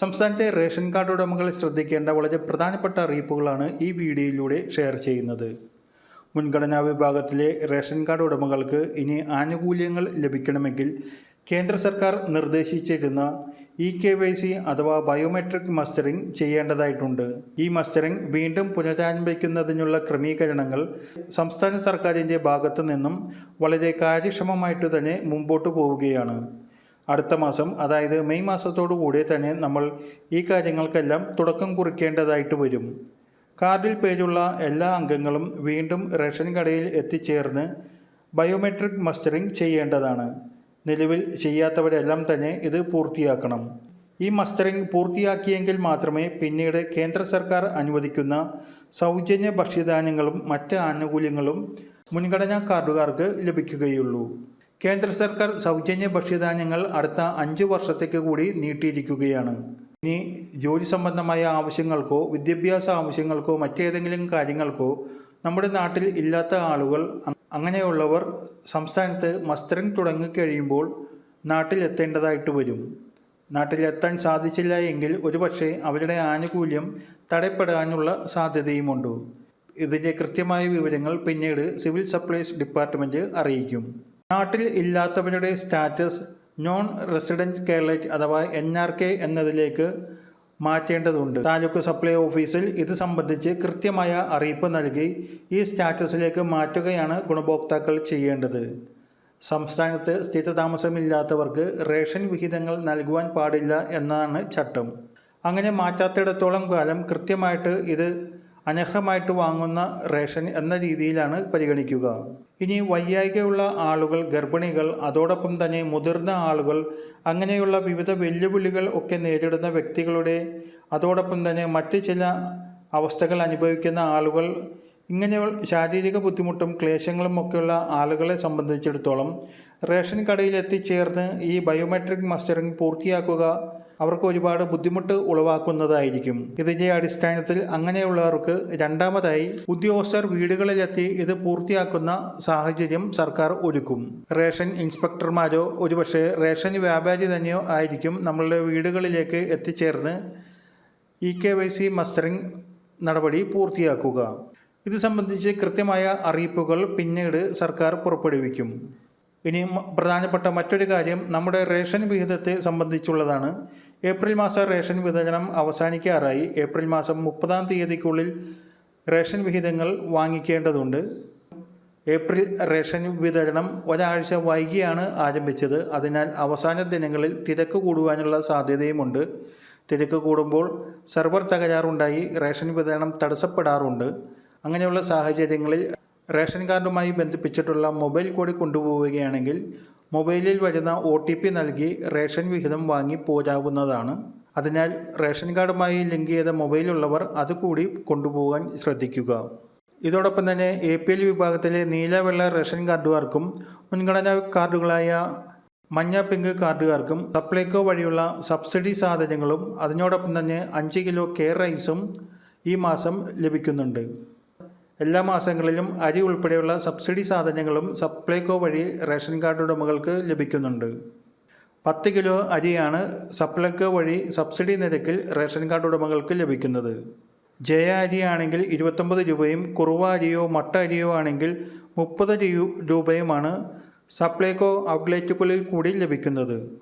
സംസ്ഥാനത്തെ ration card ഉടമകൾ ശ്രദ്ധിക്കേണ്ട വളരെ പ്രധാനപ്പെട്ട അറിയിപ്പുകളാണ് ഈ വീഡിയോയിലൂടെ ഷെയർ ചെയ്യുന്നത്. മുൻഗണനാ വിഭാഗത്തിലെ റേഷൻ കാർഡ് ഉടമകൾക്ക് ഇനി ആനുകൂല്യങ്ങൾ ലഭിക്കണമെങ്കിൽ കേന്ദ്ര സർക്കാർ നിർദ്ദേശിച്ചിരുന്ന KYC അഥവാ ബയോമെട്രിക് മസ്റ്ററിംഗ് ചെയ്യേണ്ടതായിട്ടുണ്ട്. ഈ മസ്റ്ററിംഗ് വീണ്ടും പുനരാരംഭിക്കുന്നതിനുള്ള ക്രമീകരണങ്ങൾ സംസ്ഥാന സർക്കാരിൻ്റെ ഭാഗത്തു നിന്നും വളരെ കാര്യക്ഷമമായിട്ട് തന്നെ മുമ്പോട്ട് പോവുകയാണ്. അടുത്ത മാസം, അതായത് മെയ് മാസത്തോടു കൂടി തന്നെ നമ്മൾ ഈ കാര്യങ്ങൾക്കെല്ലാം തുടക്കം കുറിക്കേണ്ടതായിട്ട് വരും. കാർഡിൽ പേരുള്ള എല്ലാ അംഗങ്ങളും വീണ്ടും റേഷൻ കടയിൽ എത്തിച്ചേർന്ന് ബയോമെട്രിക് മസ്റ്ററിംഗ് ചെയ്യേണ്ടതാണ്. നിലവിൽ ചെയ്യാത്തവരെല്ലാം തന്നെ ഇത് പൂർത്തിയാക്കണം. ഈ മസ്റ്ററിംഗ് പൂർത്തിയാക്കിയെങ്കിൽ മാത്രമേ പിന്നീട് കേന്ദ്ര സർക്കാർ അനുവദിക്കുന്ന സൗജന്യ ഭക്ഷ്യധാന്യങ്ങളും മറ്റ് ആനുകൂല്യങ്ങളും മുൻഗണനാ കാർഡുകാർക്ക് ലഭിക്കുകയുള്ളൂ. കേന്ദ്ര സർക്കാർ സൗജന്യ ഭക്ഷ്യധാന്യങ്ങൾ അടുത്ത 5 വർഷത്തേക്ക് കൂടി നീട്ടിയിരിക്കുകയാണ്. ഇനി ജോലി സംബന്ധമായ ആവശ്യങ്ങൾക്കോ വിദ്യാഭ്യാസ ആവശ്യങ്ങൾക്കോ മറ്റേതെങ്കിലും കാര്യങ്ങൾക്കോ നമ്മുടെ നാട്ടിൽ ഇല്ലാത്ത ആളുകൾ, അങ്ങനെയുള്ളവർ സംസ്ഥാനത്ത് മസ്റ്ററിംഗ് തുടങ്ങിക്കഴിയുമ്പോൾ നാട്ടിലെത്തേണ്ടതായിട്ട് വരും. നാട്ടിലെത്താൻ സാധിച്ചില്ല എങ്കിൽ ഒരുപക്ഷെ അവരുടെ ആനുകൂല്യം തടയപ്പെടാനുള്ള സാധ്യതയുമുണ്ട്. ഇതിൻ്റെ കൃത്യമായ വിവരങ്ങൾ പിന്നീട് സിവിൽ സപ്ലൈസ് ഡിപ്പാർട്ട്മെൻറ്റ് അറിയിക്കും. നാട്ടിൽ ഇല്ലാത്തവരുടെ സ്റ്റാറ്റസ് നോൺ റെസിഡൻറ്റ് കേരളറ്റ് അഥവാ NRK എന്നതിലേക്ക് മാറ്റേണ്ടതുണ്ട്. താലൂക്ക് സപ്ലൈ ഓഫീസിൽ ഇത് സംബന്ധിച്ച് കൃത്യമായ അറിയിപ്പ് നൽകി ഈ സ്റ്റാറ്റസിലേക്ക് മാറ്റുകയാണ് ഗുണഭോക്താക്കൾ ചെയ്യേണ്ടത്. സംസ്ഥാനത്ത് സ്ഥിരതാമസമില്ലാത്തവർക്ക് റേഷൻ വിഹിതങ്ങൾ നൽകുവാൻ പാടില്ല എന്നാണ് ചട്ടം. അങ്ങനെ മാറ്റാത്തിടത്തോളം കാലം കൃത്യമായിട്ട് ഇത് അനർഹമായിട്ട് വാങ്ങുന്ന റേഷൻ എന്ന രീതിയിലാണ് പരിഗണിക്കുക. ഇനി വയ്യായ്കയുള്ള ആളുകൾ, ഗർഭിണികൾ, അതോടൊപ്പം തന്നെ മുതിർന്ന ആളുകൾ, അങ്ങനെയുള്ള വിവിധ വെല്ലുവിളികൾ ഒക്കെ നേരിടുന്ന വ്യക്തികളുടെ, അതോടൊപ്പം തന്നെ മറ്റ് ചില അവസ്ഥകൾ അനുഭവിക്കുന്ന ആളുകൾ, ഇങ്ങനെയുള്ള ശാരീരിക ബുദ്ധിമുട്ടും ക്ലേശങ്ങളും ഒക്കെയുള്ള ആളുകളെ സംബന്ധിച്ചിടത്തോളം റേഷൻ കടയിൽ എത്തിച്ചേർന്ന് ഈ ബയോമെട്രിക് മസ്റ്ററിംഗ് പൂർത്തിയാക്കുക അവർക്ക് ഒരുപാട് ബുദ്ധിമുട്ട് ഉളവാക്കുന്നതായിരിക്കും. ഇതിൻ്റെ അടിസ്ഥാനത്തിൽ അങ്ങനെയുള്ളവർക്ക് രണ്ടാമതായി ഉദ്യോഗസ്ഥർ വീടുകളിലെത്തി ഇത് പൂർത്തിയാക്കുന്ന സാഹചര്യം സർക്കാർ ഒരുക്കും. റേഷൻ ഇൻസ്പെക്ടർമാരോ ഒരുപക്ഷെ റേഷൻ വ്യാപാരി തന്നെയോ ആയിരിക്കും നമ്മളുടെ വീടുകളിലേക്ക് എത്തിച്ചേർന്ന് KYC മസ്റ്ററിംഗ് നടപടി പൂർത്തിയാക്കുക. ഇത് സംബന്ധിച്ച് കൃത്യമായ അറിയിപ്പുകൾ പിന്നീട് സർക്കാർ പുറപ്പെടുവിക്കും. ഇനി പ്രധാനപ്പെട്ട മറ്റൊരു കാര്യം നമ്മുടെ റേഷൻ വിഹിതത്തെ സംബന്ധിച്ചുള്ളതാണ്. ഏപ്രിൽ മാസ റേഷൻ വിതരണം അവസാനിക്കാറായി. ഏപ്രിൽ മാസം 30-ാം തീയതിക്കുള്ളിൽ റേഷൻ വിഹിതങ്ങൾ വാങ്ങിക്കേണ്ടതുണ്ട്. ഏപ്രിൽ റേഷൻ വിതരണം ഒരാഴ്ച വൈകിയാണ് ആരംഭിച്ചത്. അതിനാൽ അവസാന ദിനങ്ങളിൽ തിരക്ക് കൂടുവാനുള്ള സാധ്യതയുമുണ്ട്. തിരക്ക് കൂടുമ്പോൾ സെർവർ തകരാറുണ്ടായി റേഷൻ വിതരണം തടസ്സപ്പെടാറുണ്ട്. അങ്ങനെയുള്ള സാഹചര്യങ്ങളിൽ റേഷൻ കാർഡുമായി ബന്ധിപ്പിച്ചിട്ടുള്ള മൊബൈൽ കൂടി കൊണ്ടുപോവുകയാണെങ്കിൽ മൊബൈലിൽ വരുന്ന OTP നൽകി റേഷൻ വിഹിതം വാങ്ങി പോരാവുന്നതാണ്. അതിനാൽ റേഷൻ കാർഡുമായി ലിങ്ക് ചെയ്ത മൊബൈലുള്ളവർ അതുകൂടി കൊണ്ടുപോകാൻ ശ്രദ്ധിക്കുക. ഇതോടൊപ്പം തന്നെ APL വിഭാഗത്തിലെ നീല വെള്ള റേഷൻ കാർഡുകാർക്കും മുൻഗണനാ കാർഡുകളായ മഞ്ഞ പിങ്ക് കാർഡുകാർക്കും സപ്ലൈകോ വഴിയുള്ള സബ്സിഡി സാധനങ്ങളും അതിനോടൊപ്പം തന്നെ 5 കിലോ കെയർ റൈസും ഈ മാസം ലഭിക്കുന്നുണ്ട്. എല്ലാ മാസങ്ങളിലും അരി ഉൾപ്പെടെയുള്ള സബ്സിഡി സാധനങ്ങളും സപ്ലൈകോ വഴി റേഷൻ കാർഡ് ഉടമകൾക്ക് ലഭിക്കുന്നുണ്ട്. 10 കിലോ അരിയാണ് സപ്ലൈകോ വഴി സബ്സിഡി നിരക്കിൽ റേഷൻ കാർഡ് ഉടമകൾക്ക് ലഭിക്കുന്നത്. ജയ അരിയാണെങ്കിൽ 29 രൂപയും കുറുവ അരിയോ മട്ട അരിയോ ആണെങ്കിൽ 30 രൂപയുമാണ് സപ്ലൈകോ ഔട്ട്ലെറ്റുകളിൽ കൂടി ലഭിക്കുന്നത്.